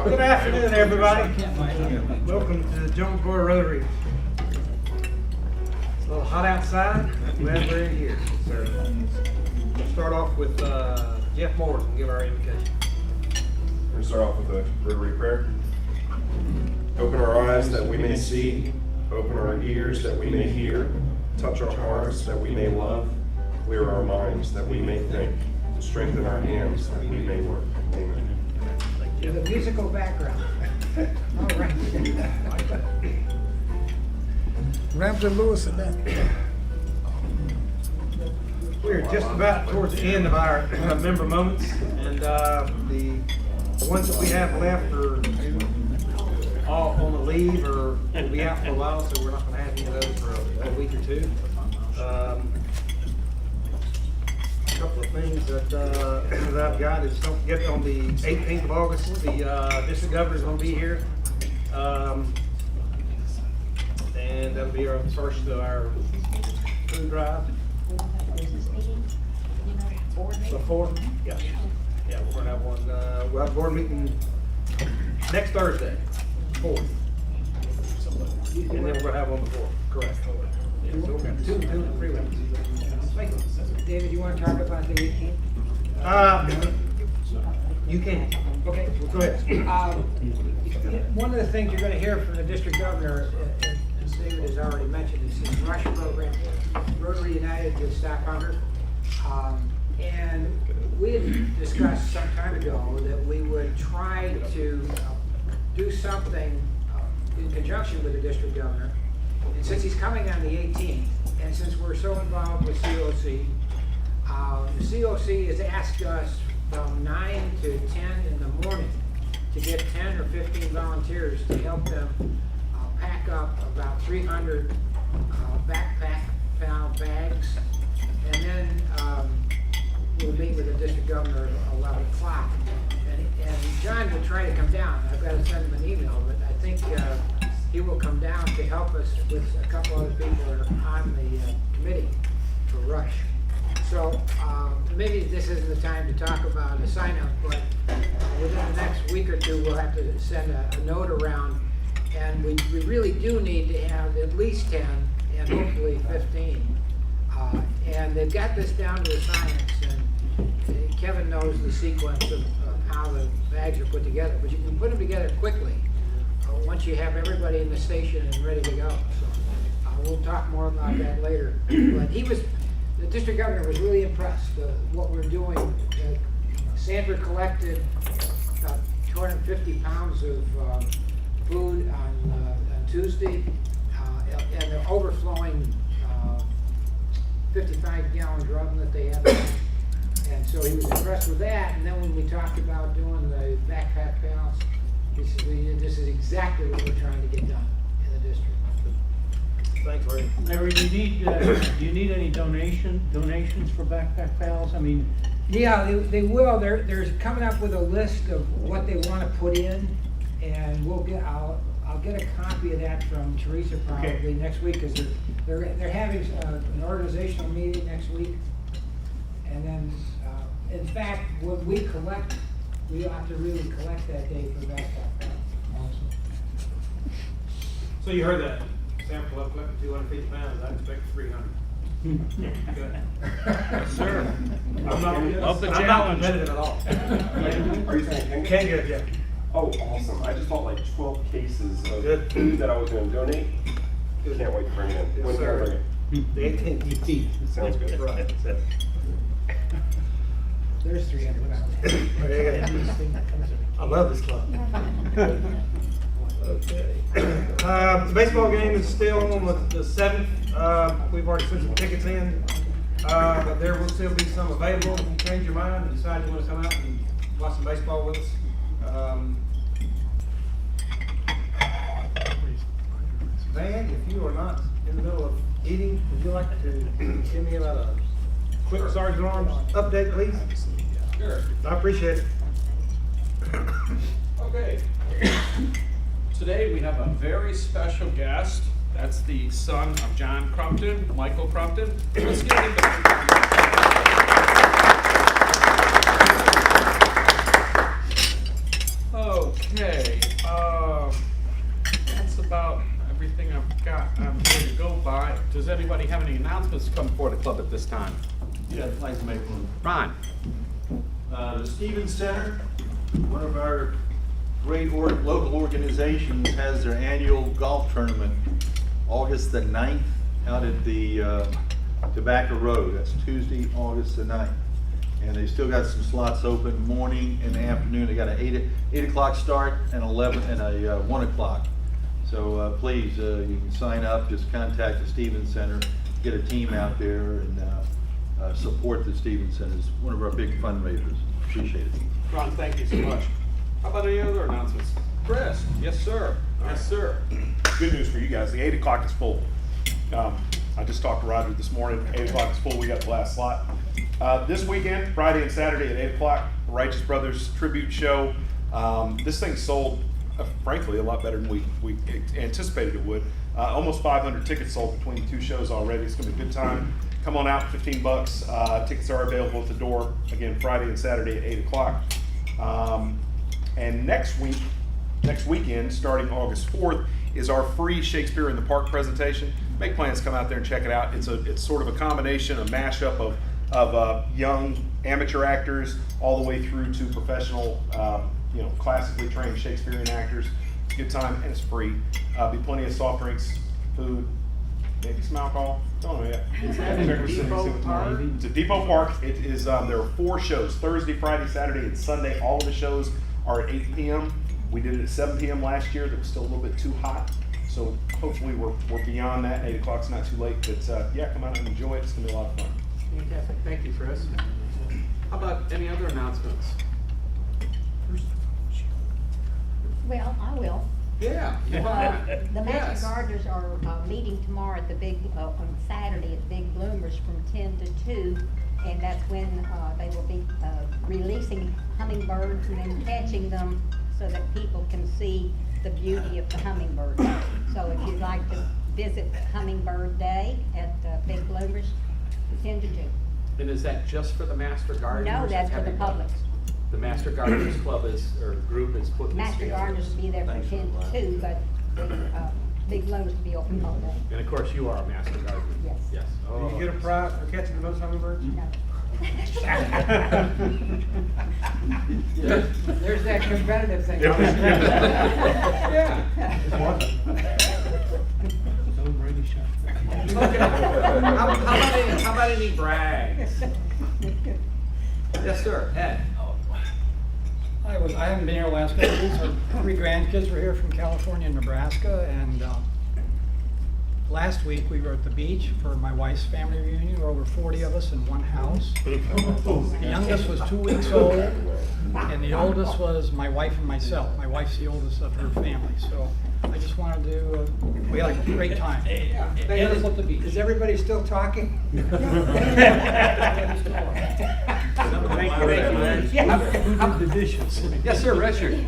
Good afternoon, everybody. Welcome to the Jonesboro Rotary. It's a little hot outside. Glad we're in here. So, we'll start off with Jeff Morris and give our invocation. We're going to start off with a Rotary prayer. Open our eyes that we may see, open our ears that we may hear, touch our hearts that we may love, clear our minds that we may think, strengthen our hands that we may work. Amen. With a musical background. All right. Rampton Lewis and that. We're just about towards the end of our member moments, and the ones that we have left are all on the leave or will be out for a while, so we're not going to have any of those for a week or two. A couple of things that I've got is don't forget on the 18th of August, the district governor is going to be here. And that'll be our first of our food drive. The fourth? Yeah. Yeah, we're going to have one, we'll have a board meeting next Thursday, 4th. And then we're going to have one before, correct. Yeah, so we're going to have two to 3 weeks. David, you want to talk about the 18th? You can. Okay. Well, go ahead. One of the things you're going to hear from the district governor, as David has already mentioned, is his rush program, Rotary United with Stop Hunger. And we had discussed some time ago that we would try to do something in conjunction with the district governor. And since he's coming on the 18th, and since we're so involved with COC, the COC has asked us from 9 to 10 in the morning to get 10 or 15 volunteers to help them pack up about 300 backpack foul bags. And then we'll meet with the district governor at 11 o'clock. And John will try to come down. I've got to send him an email, but I think he will come down to help us with a couple other people that are on the committee for Rush. So maybe this isn't the time to talk about a sign up, but within the next week or two, we'll have to send a note around. And we really do need to have at least 10 and hopefully 15. And they've got this down to a science, and Kevin knows the sequence of how the bags are put together. But you can put them together quickly once you have everybody in the station and ready to go. So we'll talk more about that later. But the district governor was really impressed with what we're doing. Sanford collected about 250 pounds of food on Tuesday, and the overflowing 55-gallon drum that they have. And so he was impressed with that. And then when we talked about doing the backpack balance, this is exactly what we're trying to get done in the district. Thanks, Ray. Larry, do you need any donations for backpack pals? I mean, Yeah, they will. They're coming up with a list of what they want to put in, and I'll get a copy of that from Teresa probably next week, because they're having an organizational meeting next week, and then in fact when we collect, we ought to really collect that day for backpack pals. So you heard that. Sample up collecting 250 pounds. I expect 300. Good. yes, sir. I'm not competitive at all. Are you saying Can't get it yet. Oh, awesome. I just bought like 12 cases of Good. food that I was going to donate. Good. Can't wait to bring it in. Yes, When can I sir. bring it? The 18th. Sounds good. Right. There's 300 pounds. There you go. I love this club. Okay. The baseball game is still on the 7th. We've already sent some tickets in, but there will still be some available. If you change your mind and decide you want to come out and watch some baseball with us. Van, if you are not in the middle of eating, would you like to give me about a quick Sergeant Arms update, please? Sure. I appreciate it. Okay. Today we have a very special guest. That's the son of John Crumpton, Michael Crumpton. Let's give him Okay. Okay, that's about everything I've got. I'm here to go by. Does anybody have any announcements to come before the club at this time? Yeah, I'd like to make one. Ron? The Stevens Center, one of our great local organizations, has their annual golf tournament August the 9th out at the Tobacco Road. That's Tuesday, August the 9th. And they still got some slots open morning and afternoon. They got an 8 o'clock start and 11 and a 1 o'clock. So please, you can sign up, just contact the Stevens Center, get a team out there and support the Stevens Center. It's one of our big fundraisers. Appreciate it. Ron, thank you so much. How about any other announcements? Chris? Yes, sir. Yes, sir. Good news for you guys, the 8 o'clock is full. I just talked to Roger this morning, 8 o'clock is full, we got the last slot. This weekend, Friday and Saturday at 8 o'clock, Righteous Brothers Tribute Show. This thing sold, frankly, a lot better than we anticipated it would. Almost 500 tickets sold between the two shows already. It's gonna be a good time. Come on out, 15 bucks. Tickets are available at the door, again, Friday and Saturday at 8 o'clock. And next weekend, starting August 4th, is our free Shakespeare in the Park presentation. Make plans to come out there and check it out. It's sort of a combination, a mashup of young amateur actors all the way through to professional, classically trained Shakespearean actors. It's a good time and it's free. Be plenty of soft drinks, food, maybe some alcohol. Don't know yet. Is that in Depot Park? It's at Depot Park. It is. There are 4 shows: Thursday, Friday, Saturday, and Sunday. All of the shows are at 8 p.m. We did it at 7 p.m. last year. That was still a little bit too hot. So hopefully we're beyond that. 8 o'clock's not too late. But yeah, come out and enjoy it. It's gonna be a lot of fun. Fantastic. Thank you, Chris. How about any other announcements? Well, I will. Yeah. The Master Yes. Gardeners are meeting tomorrow at the on Saturday at Big Bloomers from 10 to 2. And that's when they will be releasing hummingbirds and then catching them so that people can see the beauty of the hummingbird. So if you'd like to visit Hummingbird Day at Big Bloomers, 10 to 2. And is that just for the Master Gardeners? No, that's for the Everybody? public. The Master Gardeners Club group is putting this Master together. Gardeners will be there from 10 to 2, but Big Bloomers will be open all day. And of course, you are a Master Gardener. Yes. Yes. Do you get a prize for catching the most hummingbirds? No. There's that competitive thing. Yeah. Don't break a shot. Okay. How about any brags? Yes, sir. Ed. I haven't been here the last couple of weeks. Our 3 grandkids were here from California and Nebraska, and last week we were at the beach for my wife's family reunion. There were over 40 of us in one house. The youngest was 2 weeks old, and the oldest was my wife and myself. My wife's the oldest of her family, so I just wanted to, we had a great time. They had us at the beach. Is everybody still talking? Thank you, Ed. Who did the dishes? Yes, sir, Richard.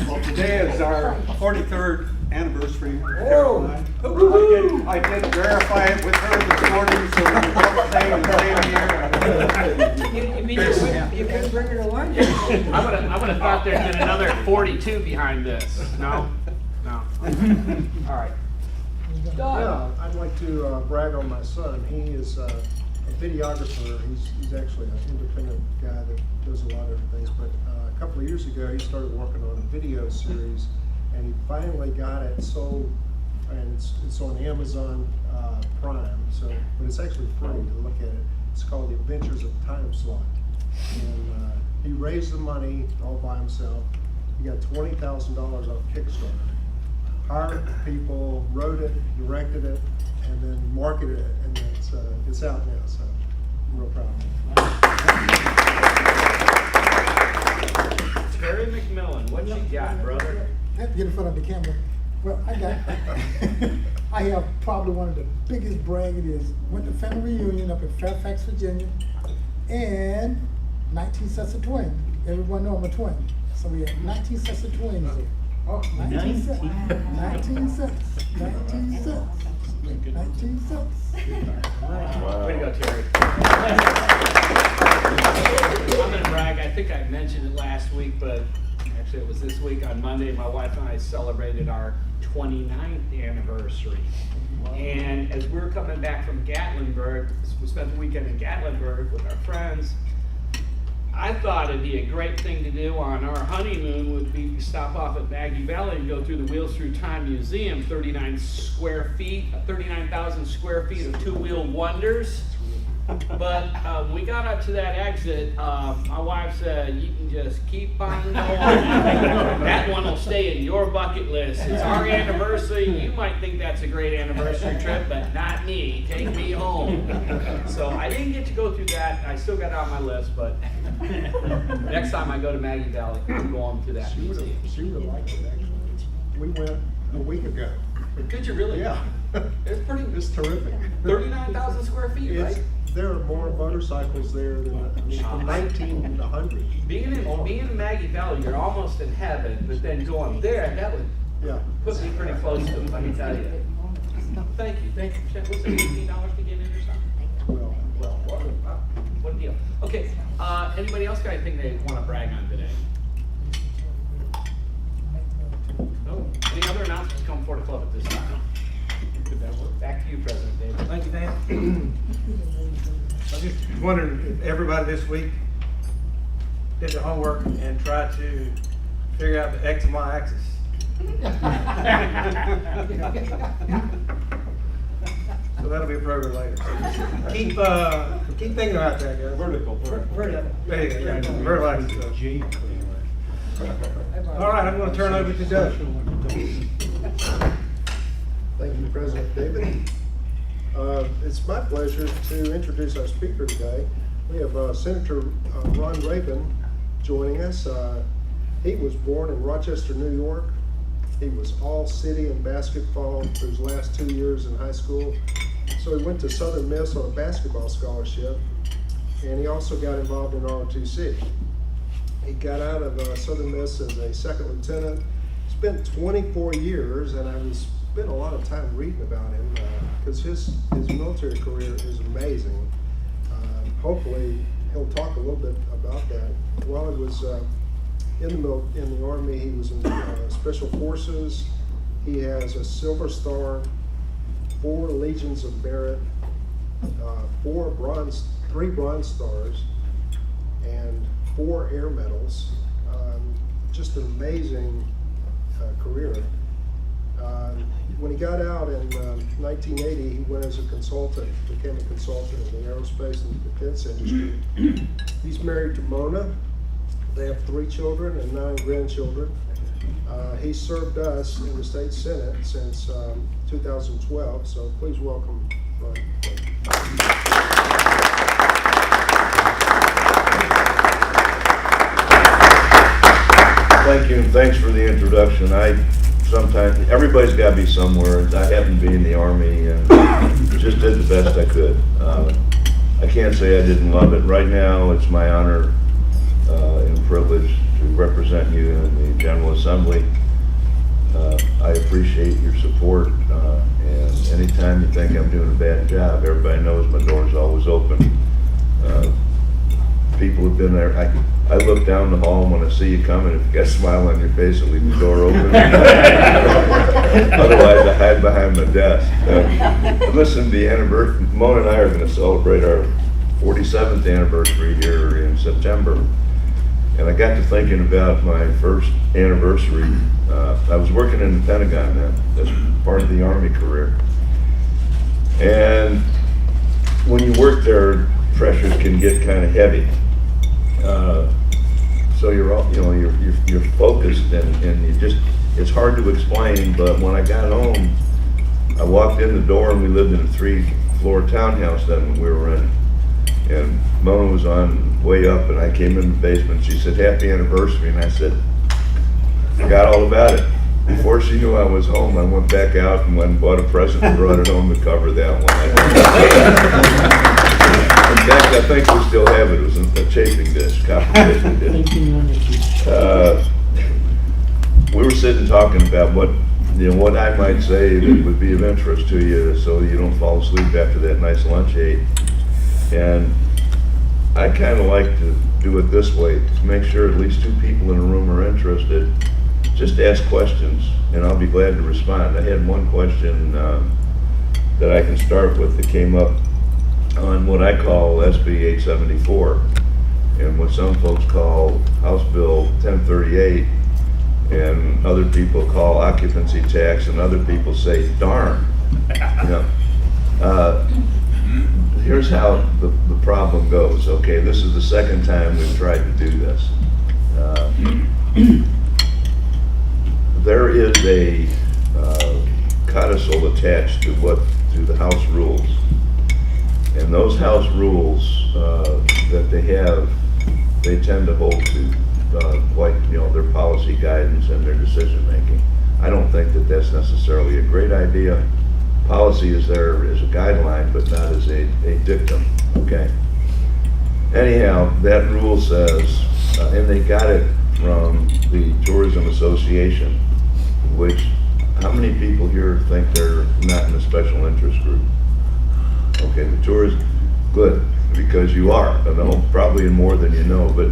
Well, today is our 43rd anniversary. Whoa. I did verify it with her this morning, so we both stay the same here. You mean you couldn't bring her to lunch? I would have thought there'd been another 42 behind this. No? No. All right. Yeah, I'd like to brag on my son. He is a videographer. He's actually an independent guy that does a lot of things. But a couple of years ago, he started working on a video series, and he finally got it sold, and it's on Amazon Prime. So, but it's actually free to look at it. It's called The Adventures of Time Slot, and he raised the money all by himself. He got $20,000 off Kickstarter. Hired people, wrote it, directed it, and then marketed it, and it's out now, so I'm real proud of him. Terry McMillan, what you got, brother? I have to get in front of the camera. Well, I have probably one of the biggest brag it is. Went to family reunion up in Fairfax, Virginia, and 19 sets of twins. Everyone know I'm a twin. So we had 19 sets of twins. Oh, 19 sets. 19 sets. 19 sets. 19 sets. Way to go, Terry. I'm gonna brag. I think I mentioned it last week, but Actually, it was this week on Monday. My wife and I celebrated our 29th anniversary. And as we were coming back from Gatlinburg, we spent the weekend in Gatlinburg with our friends. I thought it'd be a great thing to do on our honeymoon would be to stop off at Maggie Valley and go through the Wheels Through Time Museum, 39,000 square feet of two-wheeled wonders. But we got up to that exit, my wife said, you can just keep on going. That one will stay in your bucket list. It's our anniversary. You might think that's a great anniversary trip, but not me. Take me home. So I didn't get to go through that. I still got it on my list, but next time I go to Maggie Valley, I'm going to that museum. She would have liked it, actually. We went a week ago. Did you really? Yeah. It's pretty, It's terrific. 39,000 square feet, It's- right? There are more motorcycles there than, from 1900. Being in Maggie Valley, you're almost in heaven, but then going there, that would Yeah. put me pretty close to it, let me tell you. Thank you. Was it $18 to get in or something? Well, what a deal. Okay, anybody else got anything they want to brag on today? No? Any other announcements come before the club at this time? Back to you, President David. Thank you, Dan. I was just wondering if everybody this week did the homework and tried to figure out the X and Y axis. So that'll be a program later. So just keep thinking about that, guys. Vertical. There you go, yeah, vertical axis. All right, I'm gonna turn over to Doug. Thank you, President David. It's my pleasure to introduce our speaker today. We have Senator Ron Rabin joining us. He was born in Rochester, New York. He was all city in basketball for his last 2 years in high school. So he went to Southern Miss on a basketball scholarship, and he also got involved in ROTC. He got out of Southern Miss as a second lieutenant, spent 24 years, and I spent a lot of time reading about him because his military career is amazing. Hopefully he'll talk a little bit about that. While he was in the Army, he was in Special Forces. He has a Silver Star, 4 Legions of Merit, 3 Bronze Stars, and 4 Air Medals. Just an amazing career. When he got out in 1980, he went as a consultant, became a consultant in the aerospace and defense industry. He's married to Mona. They have 3 children and 9 grandchildren. He served us in the state senate since 2012, so please welcome Ron. Thank you, and thanks for the introduction. Sometimes, everybody's got to be somewhere. I happened to be in the Army and just did the best I could. I can't say I didn't love it. Right now, it's my honor and privilege to represent you in the General Assembly. I appreciate your support, and anytime you think I'm doing a bad job, everybody knows my door's always open. People have been there. I look down the hall, and when I see you coming, if you got a smile on your face, I leave the door open. Otherwise, I hide behind my desk. Listen, the anniversary, Mona and I are going to celebrate our 47th anniversary here in September. And I got to thinking about my first anniversary. I was working in the Pentagon then. That's part of the Army career. And when you work there, pressures can get kind of heavy. So you're focused and you just, it's hard to explain, but when I got home, I walked in the door and we lived in a 3-floor townhouse then when we were renting. And Mona was on way up and I came in the basement. She said, "Happy anniversary." And I said, forgot all about it. Before she knew I was home, I went back out and went and bought a present and brought it home to cover that one. In fact, I think we still have it. It was a chafing dish, copper chafing dish. We were sitting talking about what I might say that would be of interest to you so you don't fall asleep after that nice lunch ate. And I kind of like to do it this way, to make sure at least 2 people in a room are interested. Just ask questions, and I'll be glad to respond. I had one question that I can start with that came up on what I call SB 874, and what some folks call House Bill 1038, and other people call occupancy tax, and other people say darn. You know, here's how the problem goes. Okay, this is the second time we've tried to do this. There is a codicil attached to the House rules, and those House rules that they have, they tend to hold to quite, you know, their policy guidance and their decision making. I don't think that that's necessarily a great idea. Policy is there as a guideline, but not as a dictum, okay? Anyhow, that rule says, and they got it from the Tourism Association, which, how many people here think they're not in a special interest group? Okay, the tourist, good, because you are, I know, probably in more than you know, but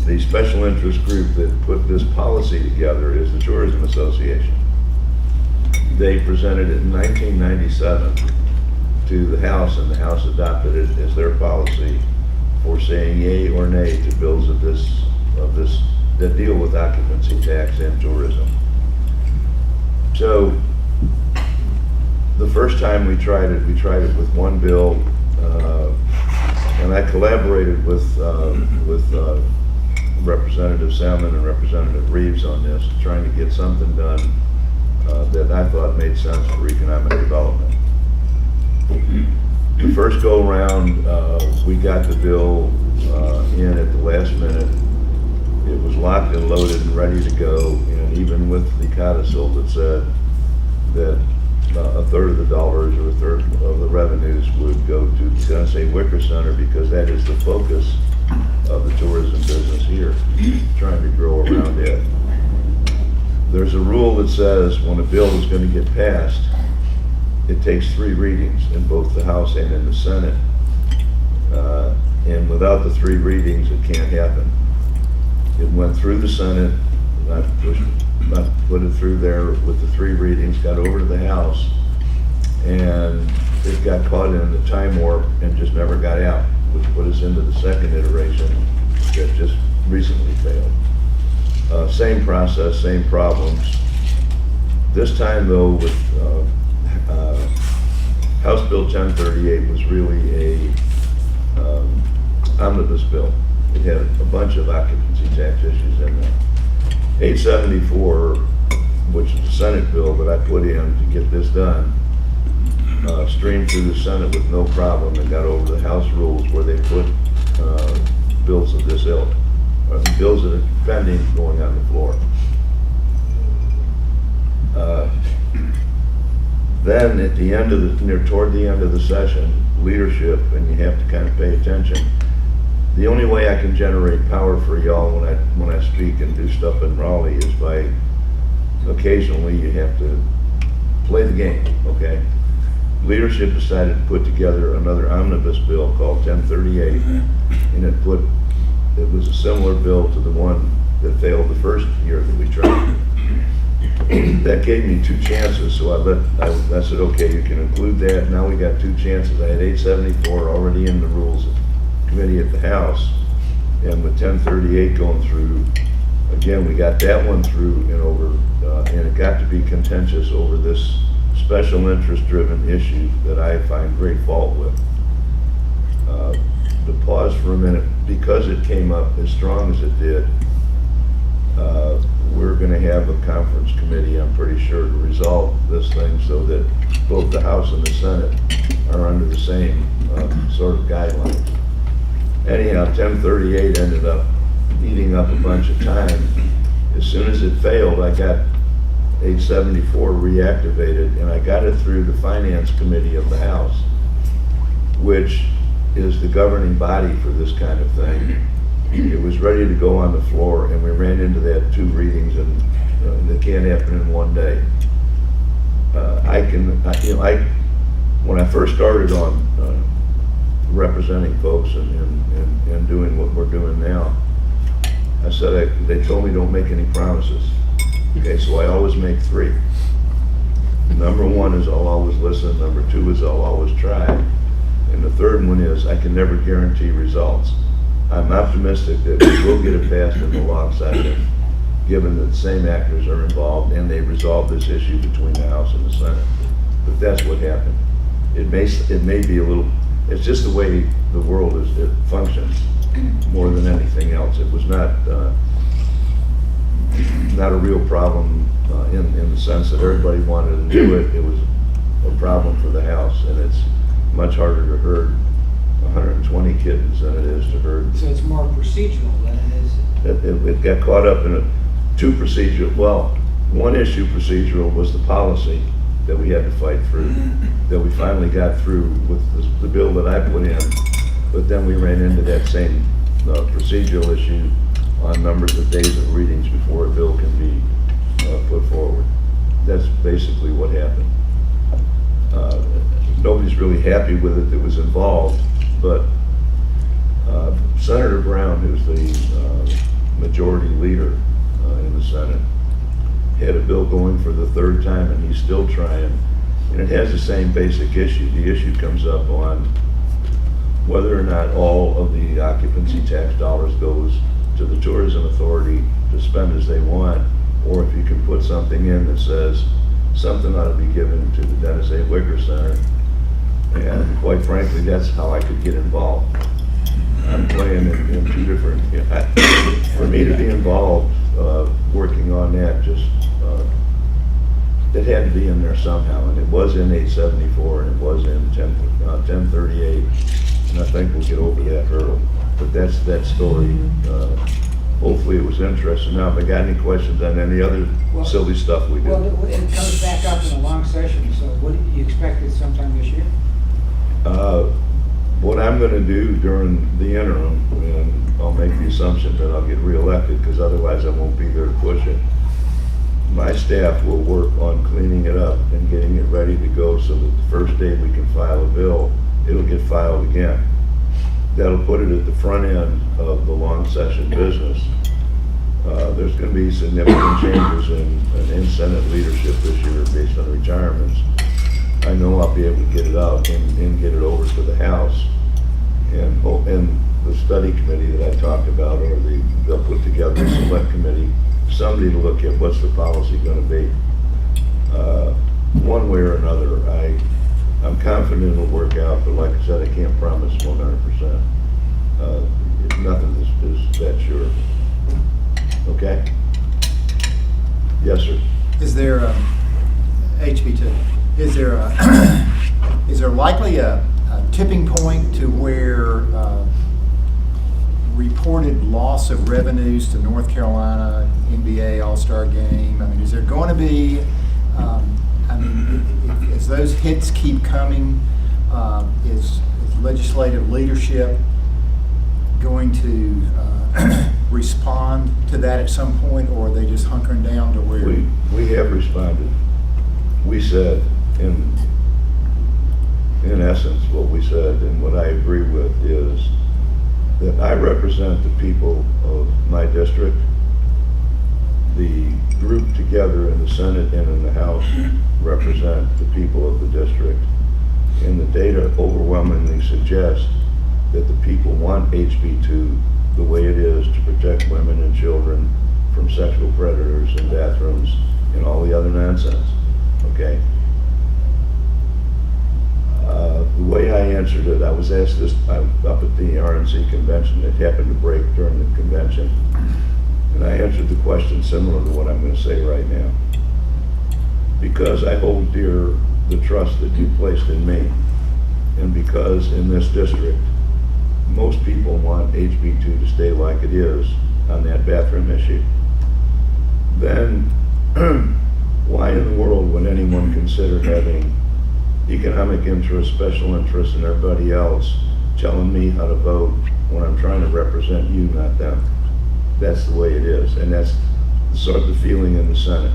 the special interest group that put this policy together is the Tourism Association. They presented it in 1997 to the House, and the House adopted it as their policy for saying yay or nay to bills of this that deal with occupancy tax and tourism. So the first time we tried it with one bill, and I collaborated with Representative Salmon and Representative Reeves on this, trying to get something done that I thought made sense for economic development. The first go around, we got the bill in at the last minute. It was locked and loaded and ready to go, and even with the codicil that said that a third of the dollars or a third of the revenues would go to the Tennessee Wicker Center, because that is the focus of the tourism business here, trying to grow around it. There's a rule that says when a bill is going to get passed, it takes 3 readings in both the House and in the Senate. And without the 3 readings, it can't happen. It went through the Senate, I put it through there with the 3 readings, got over to the House, and it got caught in the time warp and just never got out, which put us into the second iteration that just recently failed. Same process, same problems. This time though, with House Bill 1038 was really a omnibus bill. It had a bunch of occupancy tax issues in there. 874, which is the Senate bill that I put in to get this done, streamed through the Senate with no problem and got over the House rules where they put bills of this ilk, bills that are pending going on the floor. Then at the end of toward the end of the session, leadership, and you have to kind of pay attention. The only way I can generate power for y'all when I speak and do stuff in Raleigh is by occasionally you have to play the game, okay? Leadership decided to put together another omnibus bill called 1038, and it was a similar bill to the one that failed the first year that we tried. That gave me 2 chances, so I said, okay, you can include that. Now we got 2 chances. I had 874 already in the rules committee at the House, and with 1038 going through, again, we got that one through and over, and it got to be contentious over this special interest driven issue that I find great fault with. To pause for a minute, because it came up as strong as it did, we're going to have a conference committee, I'm pretty sure, to resolve this thing so that both the House and the Senate are under the same sort of guidelines. Anyhow, 1038 ended up eating up a bunch of time. As soon as it failed, I got 874 reactivated, and I got it through the Finance Committee of the House, which is the governing body for this kind of thing. It was ready to go on the floor, and we ran into that 2 readings, and it can't happen in one day. When I first started on representing folks and doing what we're doing now. I said, they told me don't make any promises. Okay, so I always make 3. Number 1 is I'll always listen. Number 2 is I'll always try. And the third one is I can never guarantee results. I'm optimistic that we will get it passed in the long session, given that the same actors are involved and they resolve this issue between the House and the Senate. But that's what happened. It may be a little, it's just the way the world it functions more than anything else. It was not a real problem in the sense that everybody wanted to do it. It was a problem for the House, and it's much harder to herd 120 kittens than it is to herd. So it's more procedural than it is. It got caught up in 2 procedural. Well, one issue procedural was the policy that we had to fight through, that we finally got through with the bill that I put in. But then we ran into that same procedural issue on numbers of days of readings before a bill can be put forward. That's basically what happened. Nobody's really happy with it that was involved, but Senator Brown, who's the majority leader in the Senate, had a bill going for the 3rd time, and he's still trying. And it has the same basic issue. The issue comes up on whether or not all of the occupancy tax dollars goes to the tourism authority to spend as they want, or if you can put something in that says something ought to be given to the Dennis A. Wicker Center. And quite frankly, that's how I could get involved. I'm playing in 2 different, for me to be involved working on that, just it had to be in there somehow, and it was in 874 and it was in 1038, and I think we'll get over that hurdle. But that's that story. Hopefully it was interesting. Now, if I got any questions on any other silly stuff we do. Well, it comes back up in a long session, so what do you expect it sometime this year? What I'm going to do during the interim, and I'll make the assumption that I'll get reelected, because otherwise I won't be there to push it. My staff will work on cleaning it up and getting it ready to go so that the first day we can file a bill, it'll get filed again. That'll put it at the front end of the long session business. There's going to be significant changes in Senate leadership this year based on retirements. I know I'll be able to get it out and get it over to the House. And the study committee that I talked about, or they'll put together a select committee, somebody to look at what's the policy going to be. One way or another, I'm confident it'll work out, but like I said, I can't promise 100%. Nothing is that sure. Okay? Yes, sir. Is there HB2? Is there likely a tipping point to where reported loss of revenues to North Carolina NBA All-Star Game? I mean, is there going to be? As those hits keep coming, is legislative leadership going to respond to that at some point, or are they just hunkering down to where? We have responded. We said, in essence, what we said, and what I agree with, is that I represent the people of my district. The group together in the Senate and in the House represent the people of the district. And the data overwhelmingly suggests that the people want HB2 the way it is to protect women and children from sexual predators in bathrooms and all the other nonsense, okay? The way I answered it, I was asked this up at the RNC convention. It happened to break during the convention. And I answered the question similar to what I'm going to say right now. Because I hold dear the trust that you placed in me, and because in this district, most people want HB2 to stay like it is on that bathroom issue, then why in the world would anyone consider having economic interest, special interest, and everybody else telling me how to vote when I'm trying to represent you, not them? That's the way it is, and that's sort of the feeling in the Senate.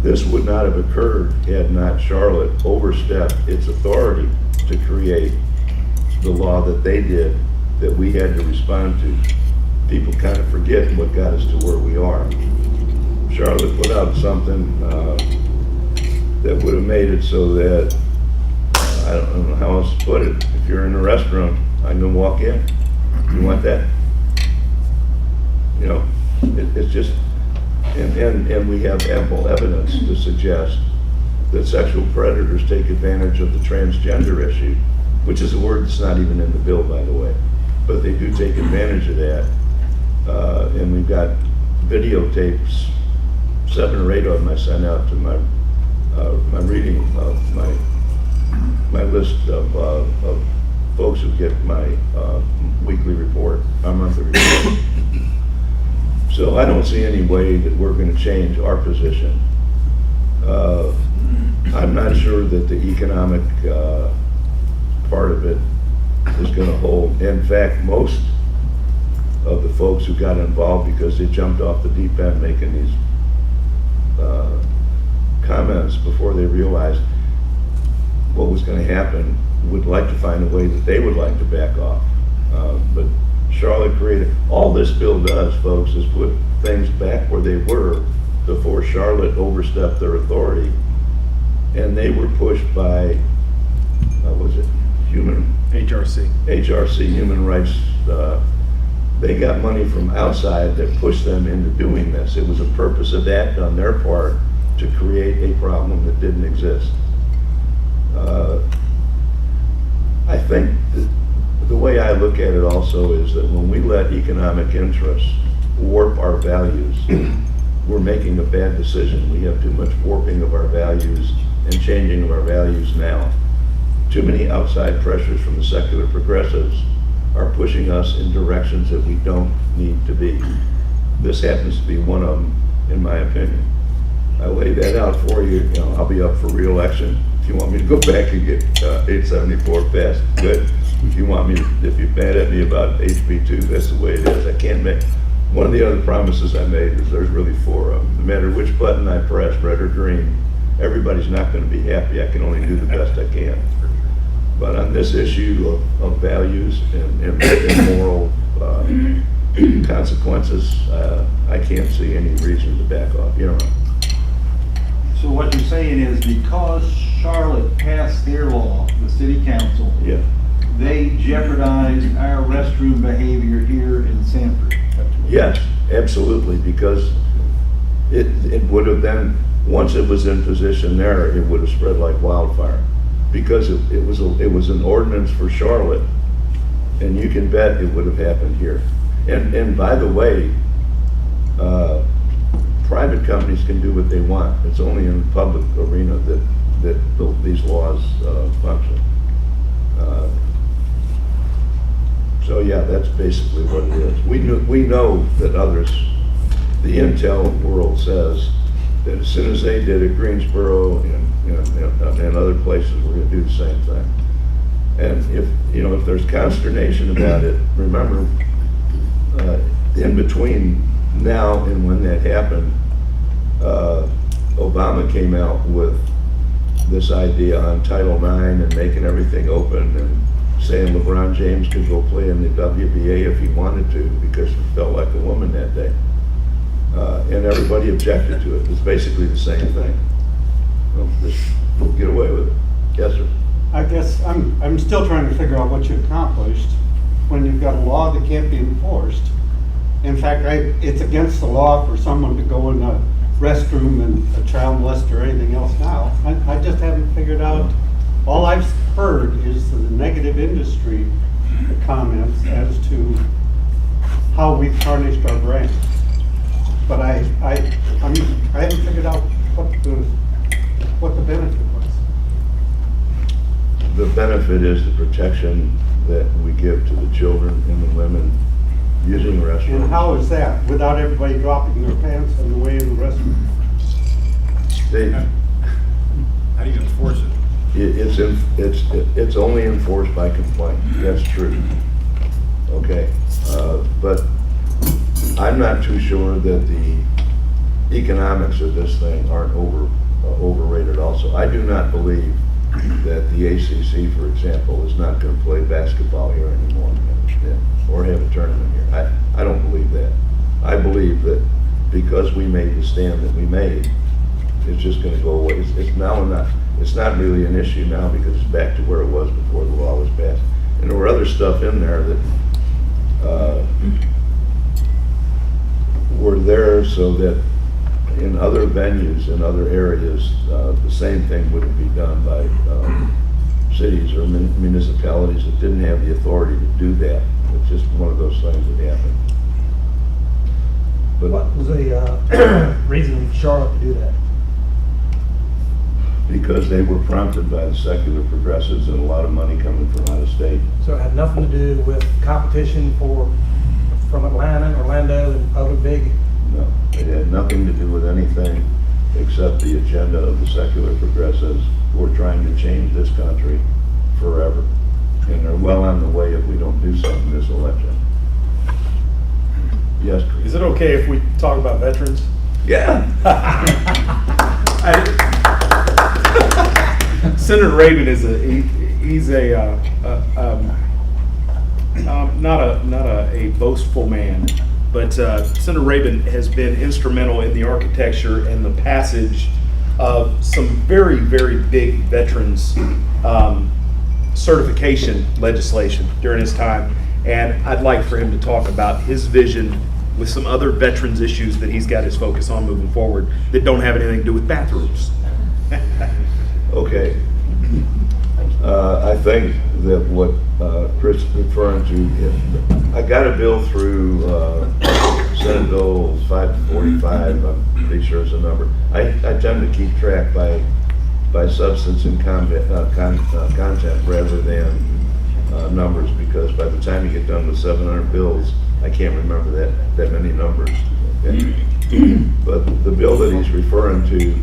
This would not have occurred had not Charlotte overstepped its authority to create the law that they did that we had to respond to. People kind of forget what got us to where we are. Charlotte put out something that would have made it so that, I don't know how else to put it, if you're in a restaurant, I can walk in. You want that? You know, it's just, and we have ample evidence to suggest that sexual predators take advantage of the transgender issue, which is a word that's not even in the bill, by the way, but they do take advantage of that. And we've got videotapes, 7 or 8 of them I sent out to my reading of my list of folks who get my weekly report, our monthly report. So I don't see any way that we're going to change our position. I'm not sure that the economic part of it is going to hold. In fact, most of the folks who got involved because they jumped off the deep end making these comments before they realized what was going to happen would like to find a way that they would like to back off. But Charlotte created, all this bill does, folks, is put things back where they were before Charlotte overstepped their authority. And they were pushed by, was it HRC, Human Rights. They got money from outside that pushed them into doing this. It was a purposive act on their part to create a problem that didn't exist. I think the way I look at it also is that when we let economic interests warp our values, we're making a bad decision. We have too much warping of our values and changing of our values now. Too many outside pressures from the secular progressives are pushing us in directions that we don't need to be. This happens to be one of them, in my opinion. I lay that out for you. You know, I'll be up for re-election. If you want me to go back and get 874 passed, good. If you want me, if you're mad at me about HB2, that's the way it is. I can't make. One of the other promises I made is there's really 4 of them. No matter which button I press, red or green, everybody's not going to be happy. I can only do the best I can. But on this issue of values and moral consequences, I can't see any reason to back off. You know. So what you're saying is because Charlotte passed their law, the city council, Yeah. they jeopardized our restroom behavior here in Sanford. Yes, absolutely, because it would have been, once it was in position there, it would have spread like wildfire. Because it was an ordinance for Charlotte, and you can bet it would have happened here. And by the way, private companies can do what they want. It's only in the public arena that these laws function. So yeah, that's basically what it is. We know that others, the intel world says that as soon as they did it, Greensboro and other places, we're going to do the same thing. And if there's consternation about it, remember, in between now and when that happened, Obama came out with this idea on Title IX and making everything open and saying LeBron James could go play in the WBA if he wanted to because he felt like a woman that day. And everybody objected to it. It's basically the same thing. Just get away with it. Yes, sir. I guess I'm still trying to figure out what you accomplished when you've got a law that can't be enforced. In fact, it's against the law for someone to go in a restroom and a child molester or anything else now. I just haven't figured out. All I've heard is the negative industry comments as to how we've tarnished our brand. But I haven't figured out what the benefit was. The benefit is the protection that we give to the children and the women using restrooms. And how is that, without everybody dropping their pants on the way in the restroom? How do you enforce it? It's only enforced by complaint. That's true. Okay, but I'm not too sure that the economics of this thing aren't overrated also. I do not believe that the ACC, for example, is not going to play basketball here anymore, or have a tournament here. I don't believe that. I believe that because we made the stand that we made, it's just going to go away. It's not really an issue now because it's back to where it was before the law was passed. And there were other stuff in there that were there so that in other venues, in other areas, the same thing wouldn't be done by cities or municipalities that didn't have the authority to do that. It's just one of those things that happened. But What was the reason for Charlotte to do that? because they were prompted by the secular progressives and a lot of money coming from out of state. So it had nothing to do with competition from Atlanta, Orlando, and other big. No, it had nothing to do with anything except the agenda of the secular progressives who are trying to change this country forever. And they're well on the way if we don't do something this election. Yes, Chris? Is it okay if we talk about veterans? Yeah. Senator Rabin is not a boastful man, but Senator Rabin has been instrumental in the architecture and the passage of some very, very big veterans certification legislation during his time. And I'd like for him to talk about his vision with some other veterans issues that he's got his focus on moving forward that don't have anything to do with bathrooms. Okay. I think that what Chris is referring to, I got a bill through Senate Bill 545, I'm pretty sure is the number. I tend to keep track by substance and content rather than numbers, because by the time you get done with 700 bills, I can't remember that many numbers. Okay? But the bill that he's referring to,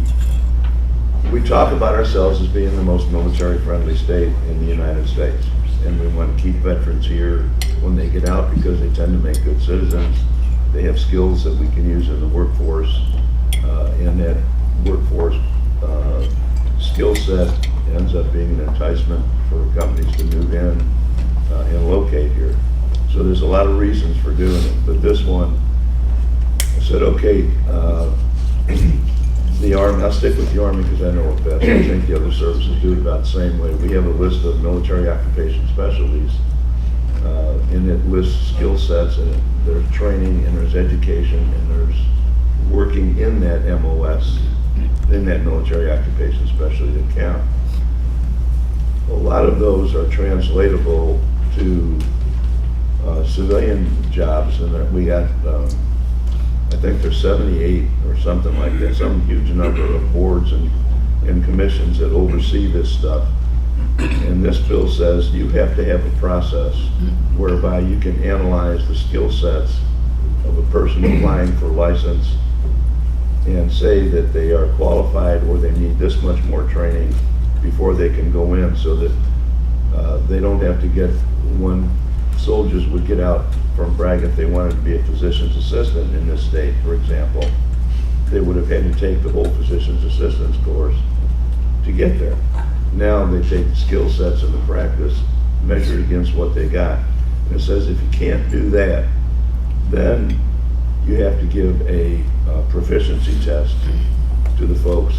we talk about ourselves as being the most military-friendly state in the United States, and we want to keep veterans here when they get out because they tend to make good citizens. They have skills that we can use in the workforce, and that workforce skill set ends up being an enticement for companies to move in and locate here. So there's a lot of reasons for doing it, but this one, I said, okay, the Army, I'll stick with the Army because I know it best. I think the other services do it about the same way. We have a list of military occupation specialties, and it lists skill sets, and there's training, and there's education, and there's working in that MOS, in that military occupation specialty that count. A lot of those are translatable to civilian jobs, and we got, I think there's 78 or something like that, some huge number of boards and commissions that oversee this stuff. And this bill says you have to have a process whereby you can analyze the skill sets of a person applying for license and say that they are qualified or they need this much more training before they can go in, so that they don't have to get, when soldiers would get out from Bragg, if they wanted to be a physician's assistant in this state, for example, they would have had to take the whole physician's assistant's course to get there. Now they take the skill sets and the practice measured against what they got. And it says if you can't do that, then you have to give a proficiency test to the folks.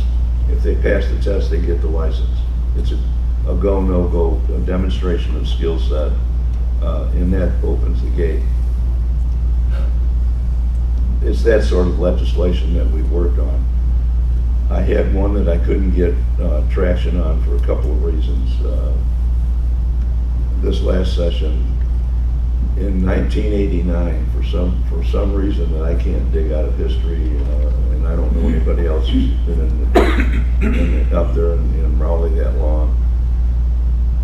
If they pass the test, they get the license. It's a go, no-go, a demonstration of skill set. And that opens the gate. It's that sort of legislation that we've worked on. I had one that I couldn't get traction on for a couple of reasons. This last session, in 1989, for some reason that I can't dig out of history, and I don't know anybody else who's been up there in Raleigh that long,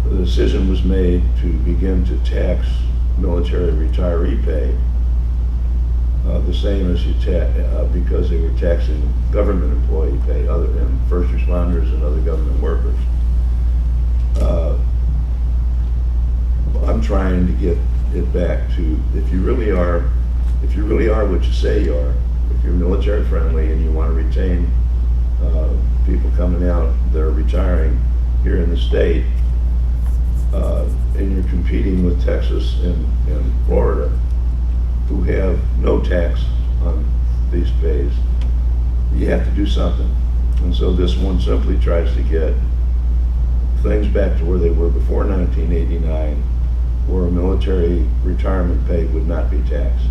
the decision was made to begin to tax military retiree pay the same as you because they were taxing government employee pay, other than first responders and other government workers. I'm trying to get it back to, if you really are what you say you are, if you're military friendly and you want to retain people coming out that are retiring, here in the state, and you're competing with Texas and Florida, who have no tax on these pays, you have to do something. And so this one simply tries to get things back to where they were before 1989, where a military retirement pay would not be taxed.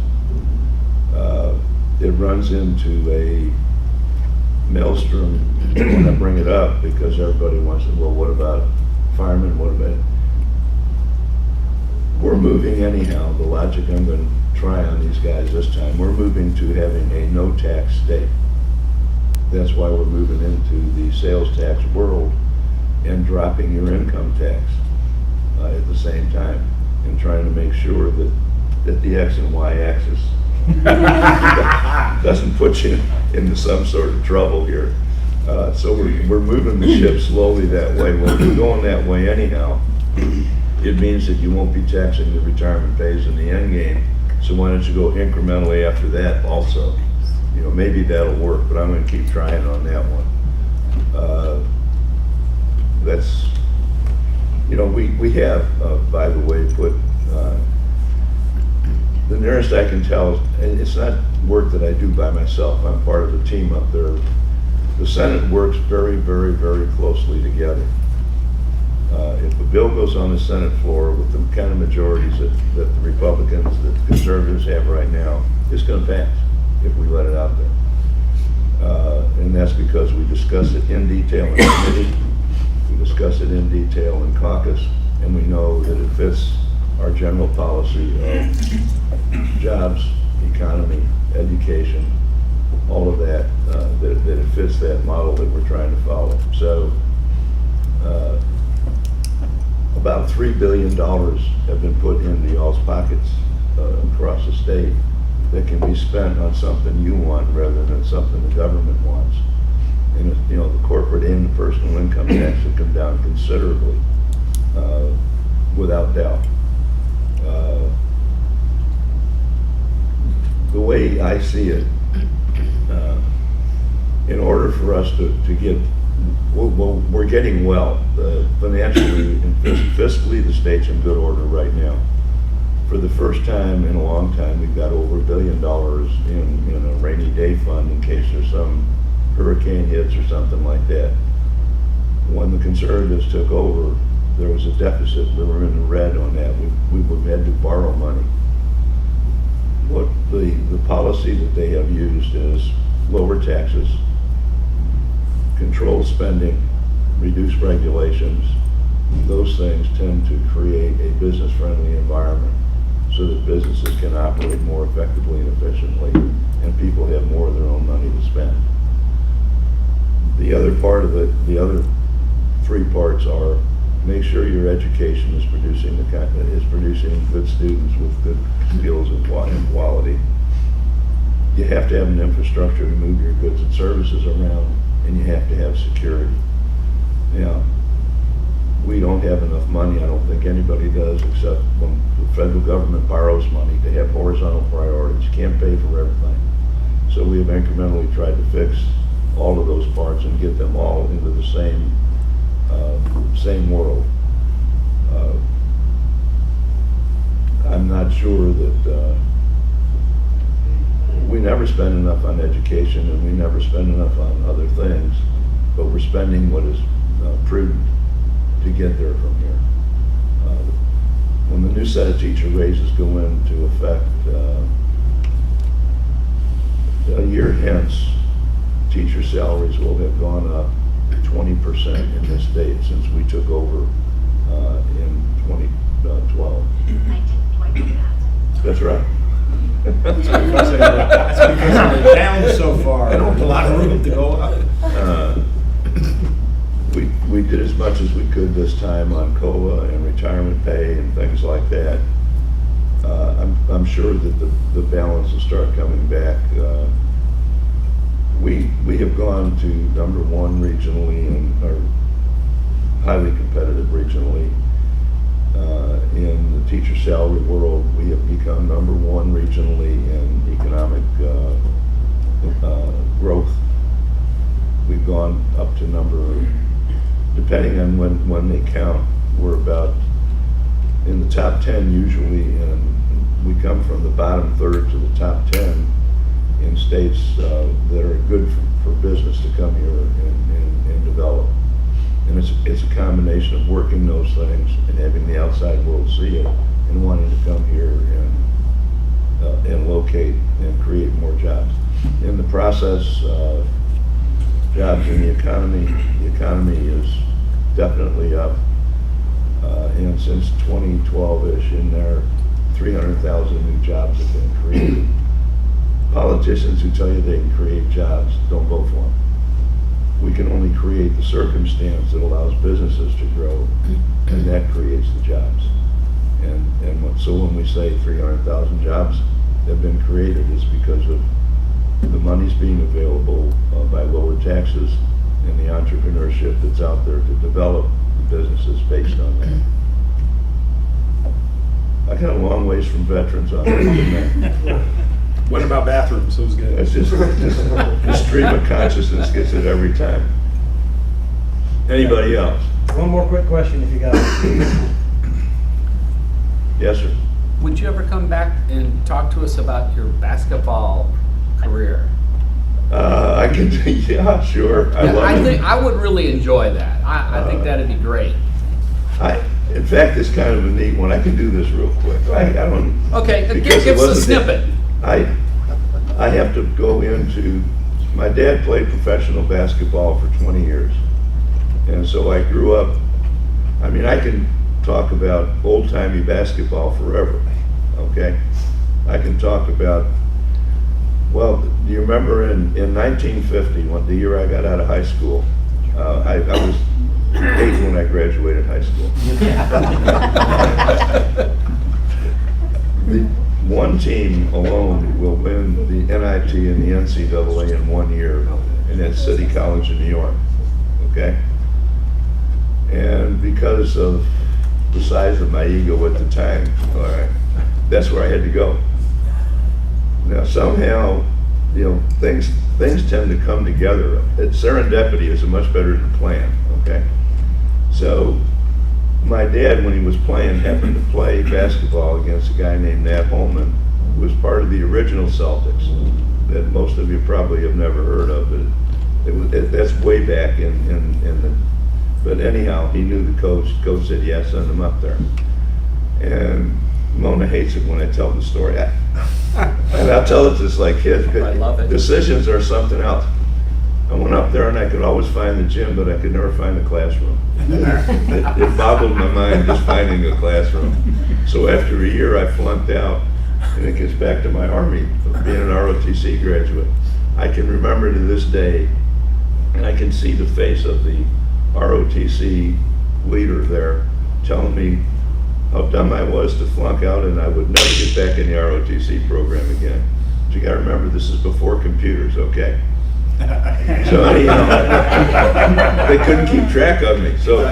It runs into a maelstrom when I bring it up, because everybody wants to, well, what about firemen, what about it? We're moving anyhow, the logic I'm going to try on these guys this time, we're moving to having a no-tax state. That's why we're moving into the sales tax world and dropping your income tax at the same time, and trying to make sure that the X and Y axis doesn't put you into some sort of trouble here. So we're moving the ship slowly that way. Well, we're going that way anyhow. It means that you won't be taxing the retirement pays in the end game. So why don't you go incrementally after that also? You know, maybe that'll work, but I'm going to keep trying on that one. That's, you know, we have, by the way, put, the nearest I can tell, and it's not work that I do by myself, I'm part of the team up there. The Senate works very, very, very closely together. If a bill goes on the Senate floor with the kind of majorities that the Republicans, that the conservatives have right now, it's going to pass if we let it out there. And that's because we discuss it in detail in committee, we discuss it in detail in caucus, and we know that it fits our general policy of jobs, economy, education, all of that, that it fits that model that we're trying to follow. So about $3 billion have been put into y'all's pockets across the state that can be spent on something you want rather than something the government wants. And you know, the corporate and the personal income tax have come down considerably, without doubt. The way I see it, in order for us to get, well, we're getting well. Financially and fiscally, the state's in good order right now. For the first time in a long time, we've got over $1 billion in a rainy day fund in case there's some hurricane hits or something like that. When the conservatives took over, there was a deficit. We were in the red on that. We had to borrow money. What the policy that they have used is lower taxes, control spending, reduce regulations. Those things tend to create a business-friendly environment so that businesses can operate more effectively and efficiently, and people have more of their own money to spend. The other part of it, the other three parts are: make sure your education is producing good students with good skills and quality. You have to have an infrastructure to move your goods and services around, and you have to have security. Now, we don't have enough money, I don't think anybody does, except when the federal government borrows money to have horizontal priorities. You can't pay for everything. So we have incrementally tried to fix all of those parts and get them all into the same world. I'm not sure that we never spend enough on education, and we never spend enough on other things, but we're spending what is prudent to get there from here. When the new set of teacher raises go into effect, a year hence, teacher salaries will have gone up 20% in this state since we took over in 2012. That's right. That's because they're down so far. There's a lot of room to go up. We did as much as we could this time on COLA and retirement pay and things like that. I'm sure that the balance will start coming back. We have gone to #1 regionally and are highly competitive regionally. In the teacher salary world, we have become #1 regionally in economic growth. We've gone up to depending on when they count, we're about in the top 10 usually, and we come from the bottom third to the top 10 in states that are good for business to come here and develop. And it's a combination of working those things and having the outside world see it and wanting to come here and locate and create more jobs. In the process, jobs in the economy is definitely up. And since 2012-ish, in there, 300,000 new jobs have been created. Politicians who tell you they can create jobs don't vote for them. We can only create the circumstance that allows businesses to grow, and that creates the jobs. So when we say 300,000 jobs have been created, it's because of the money's being available by lower taxes and the entrepreneurship that's out there to develop the businesses based on that. I got a long ways from veterans on that. What about bathrooms? It was good. It's just the stream of consciousness gets it every time. Anybody else? One more quick question if you got it. Yes, sir. Would you ever come back and talk to us about your basketball career? I can, yeah, sure. I would really enjoy that. I think that'd be great. In fact, it's kind of a neat one. I can do this real quick. I don't. Okay, because give it us a wasn't snippet. I have to go into, my dad played professional basketball for 20 years. And so I grew up, I mean, I can talk about old-timey basketball forever, okay? I can talk about, well, do you remember in 1950, the year I got out of high school, I was 8 when I graduated high school. The one team alone will win the NIT and the NCAA in 1 year, and that's City College in New York, okay? And because of the size of my ego at the time, all right, that's where I had to go. Now somehow, you know, things tend to come together. Serendipity is much better than plan, okay? So my dad, when he was playing, happened to play basketball against a guy named Nat Holman, who was part of the original Celtics that most of you probably have never heard of. But that's way back in the, but anyhow, he knew the coach. Coach said, yeah, send him up there. And Mona hates it when I tell the story. And I'll tell it just like kids. I love it. Decisions are something else. I went up there and I could always find the gym, but I could never find the classroom. It boggled my mind just finding a classroom. So after a year, I flunked out, and it gets back to my Army, being an ROTC graduate. I can remember to this day, and I can see the face of the ROTC leader there telling me how dumb I was to flunk out and I would never get back in the ROTC program again. But you gotta remember, this is before computers, okay? So anyhow, they couldn't keep track of me. So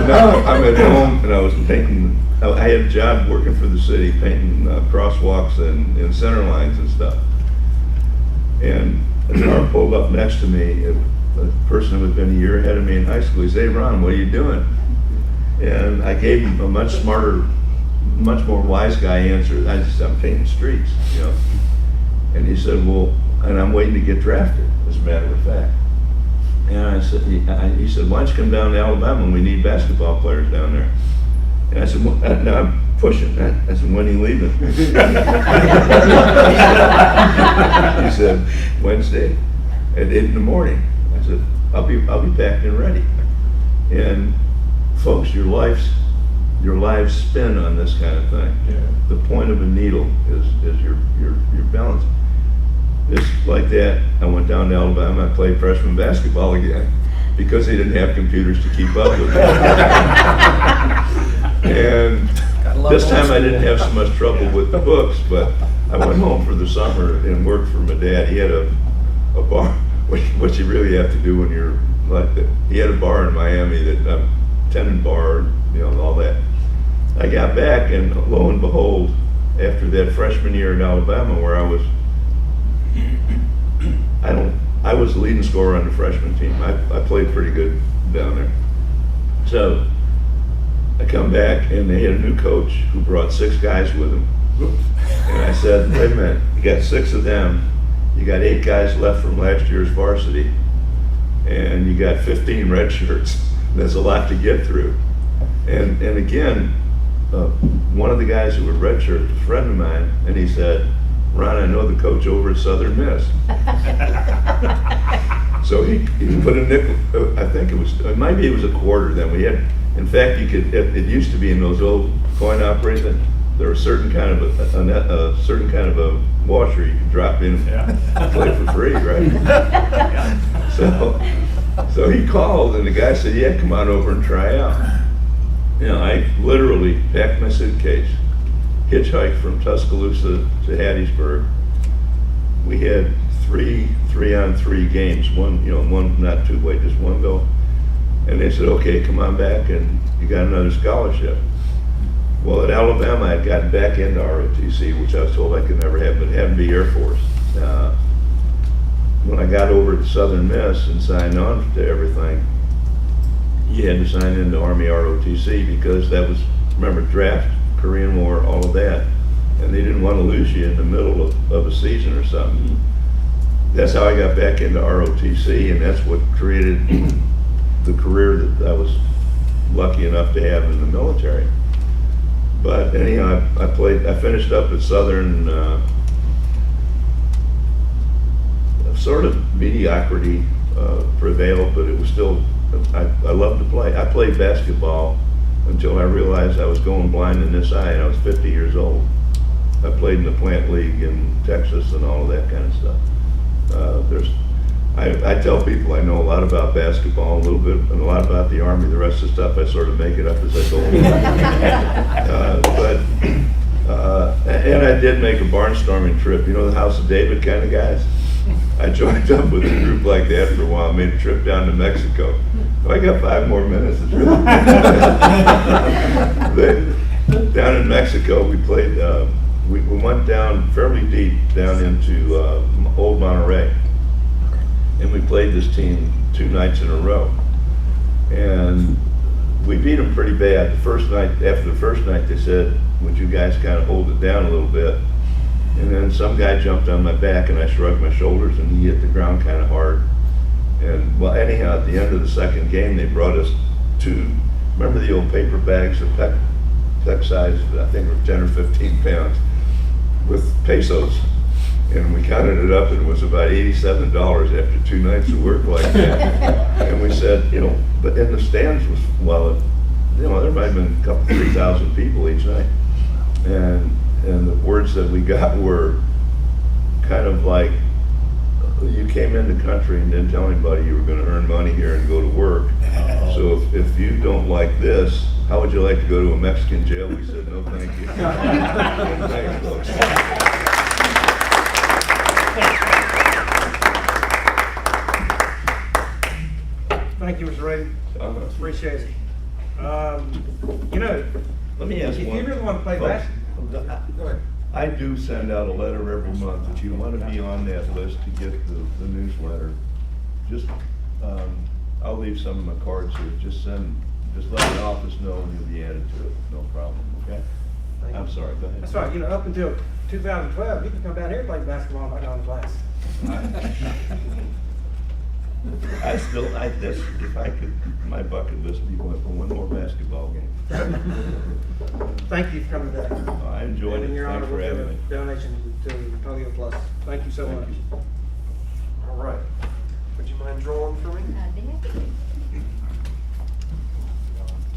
now I'm at home and I was painting, I had a job working for the city painting crosswalks and center lines and stuff. And a car pulled up next to me, a person who had been a year ahead of me in high school. He said, hey Ron, what are you doing? And I gave him a much smarter, much more wise guy answer. I said, I'm painting streets, you know. And he said, well, and I'm waiting to get drafted, as a matter of fact. And I said, he said, why don't you come down to Alabama? We need basketball players down there. And I said, well, no, I'm pushing. I said, when are you leaving? He said, Wednesday at 8 in the morning. I said, I'll be packed and ready. And folks, your lives spin on this kind of thing. Yeah. The point of a needle is your balance. Just like that, I went down to Alabama, I played freshman basketball again because they didn't have computers to keep up with me. And this time I didn't have so much trouble with the books, but I went home for the summer and worked for my dad. He had a bar, what you really have to do when you're like that. He had a bar in Miami, that tenant bar, you know, all that. I got back and lo and behold, after that freshman year in Alabama where I I was the leading scorer on the freshman team. I played pretty good down there. So I come back and they had a new coach who brought 6 guys with him. And I said, wait a minute, you got 6 of them, you got 8 guys left from last year's varsity, and you got 15 red shirts. That's a lot to get through. And again, one of the guys who was redshirt was a friend of mine, and he said, Ron, I know the coach over at Southern Miss. So he put a nickel, I think maybe it was a quarter then. We had, in fact, you could, it used to be in those old coin operators, there was certain kind of a washer you could drop in and play for free, right? So he called and the guy said, yeah, come on over and try out. You know, I literally packed my suitcase, hitchhiked from Tuscaloosa to Hattiesburg. We had 3 3-on-3 games, one not 2-way, just one go. And they said, okay, come on back and you got another scholarship. Well, at Alabama, I'd gotten back into ROTC, which I was told I could never have, but it had to be Air Force. When I got over to Southern Miss and signed on to everything, you had to sign into Army ROTC because that was, remember, draft, Korean War, all of that. And they didn't want to lose you in the middle of a season or something. That's how I got back into ROTC, and that's what created the career that I was lucky enough to have in the military. But anyhow, I finished up at Southern, sort of mediocrity prevailed, but it was still, I loved to play. I played basketball until I realized I was going blind in this eye, and I was 50 years old. I played in the plant league in Texas and all of that kind of stuff. I tell people I know a lot about basketball, a little bit, and a lot about the Army. The rest of the stuff I sort of make it up as I go along. And I did make a barnstorming trip. You know, the House of David kind of guys? I joined up with a group like that for a while, made a trip down to Mexico. I got 5 more minutes. It's really down in Mexico, we played, we went down fairly deep, down into Old Monterey. And we played this team 2 nights in a row. And we beat them pretty bad. The first night, after the first night, they said, would you guys kind of hold it down a little bit? And then some guy jumped on my back and I shrugged my shoulders and he hit the ground kind of hard. And well, anyhow, at the end of the second game, they brought us 2, remember the old paper bags of peck size, I think were 10 or 15 pounds, with pesos. And we counted it up and it was about $87 after 2 nights of work like that. And we said, you know, but in the stands was, well, you know, there might have been a couple, 3,000 people each night. And the words that we got were kind of like, you came in the country and didn't tell anybody you were going to earn money here and go to work. So if you don't like this, how would you like to go to a Mexican jail? We said, no, thank you. Thanks, folks. Thank you, Mr. Ray. Appreciate it. You know, Let me ask if one. you really want to play Folks, basketball, go ahead. I do send out a letter every month. If you want to be on that list to get the newsletter, just, I'll leave some of my cards here. Just let the office know and you'll be added to it. No problem, okay? Thank you. I'm sorry, go ahead. That's right, you know, up until 2012, you could come down here and play basketball and not go to class. If I could, my bucket list would be one more basketball game. Thank you for coming today. I enjoyed And it. in your Thanks honor, for we'll having give me. a donation to Polio Plus. Thank you so Thank much. you. All right. Would you mind drawing for me?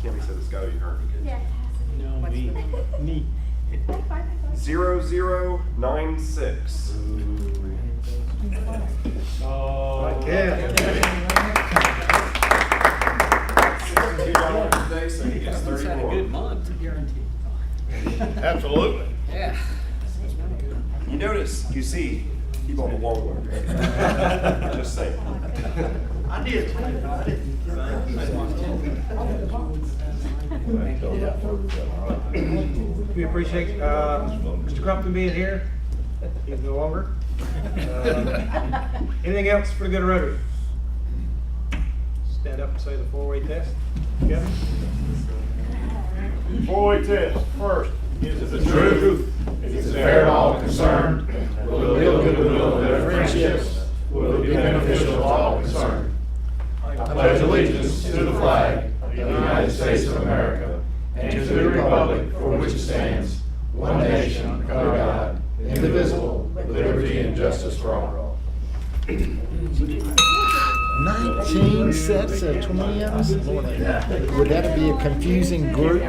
Kimmy said it's gotta be her. No, me. 0096. Oh. Yeah. $62 today, so he gets 30 Had a more. good month. Absolutely. Yeah. You notice, you see, he's on the long one. Just saying. I did. We appreciate Mr. Crumpton being here. He's no longer. Anything else for the good of Rotary? Stand up and say the four-way test. Kevin? Four-way test. First, is it the truth? Is it fair to all concerned? Will it build goodwill in their friendships? Will it be beneficial to all concerned? I pledge allegiance to the flag of the United States of America and to the republic for which it stands, one nation, under God, indivisible, with liberty and justice for all. 19 sets of twins? Would that be a confusing group?